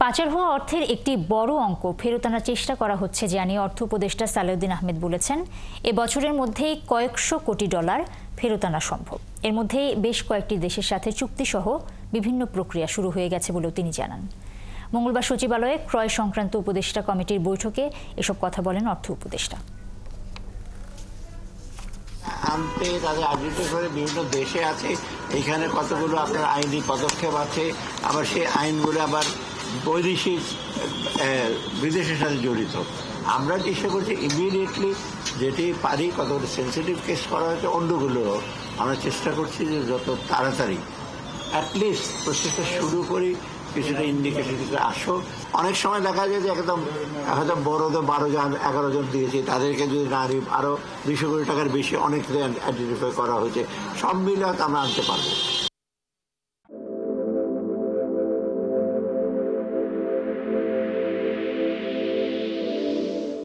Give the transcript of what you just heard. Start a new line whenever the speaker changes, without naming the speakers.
পাচার হওয়া অর্থের একটি বড় অঙ্ক ফেরত আনার চেষ্টা করা হচ্ছে জানিয়ে অর্থ উপদেষ্টা সালেউদ্দিন আহমেদ বলেছেন, এ বছরের মধ্যেই কয়েকশো কোটি ডলার ফেরত আনা সম্ভব। এর মধ্যে বেশ কয়েকটি দেশের সাথে চুক্তিসহ বিভিন্ন প্রক্রিয়া শুরু হয়ে গেছে বলেও তিনি জানান। মঙ্গলবার সচিবালয়ে ক্রয় সংক্রান্ত উপদেষ্টা কমিটির বৈঠকে এসব কথা বলেন অর্থ উপদেষ্টা।
আনতে তাদের আর্বিট্রেট করে বিভিন্ন দেশে আছে, এখানে কতগুলো আপনার আইনি পদক্ষেপ আছে, আবার সেই আইনগুলো আবার বৈদেশিক বিদেশের সাথে জড়িত। আমরা চেষ্টা করছি ইমিডিয়েটলি যেটি পারি, কতগুলো সেন্সিটিভ কেস করা হয়েছে, অন্যগুলো আমরা চেষ্টা করছি যে যত তাড়াতাড়ি অ্যাটলিস্ট প্রসেসটা শুরু করি, কিছুটা ইন্ডিকেশন আসো। অনেক সময় দেখা যায় যে একদম হয়তো বড়দের 12 জন 11 জন দিয়েছি, তাদেরকে যদি না আরও 200 কোটি টাকার বেশি অনেক আইডেন্টিফাই করা হয়েছে, সব মিলে হয়তো আমরা আনতে পারবো।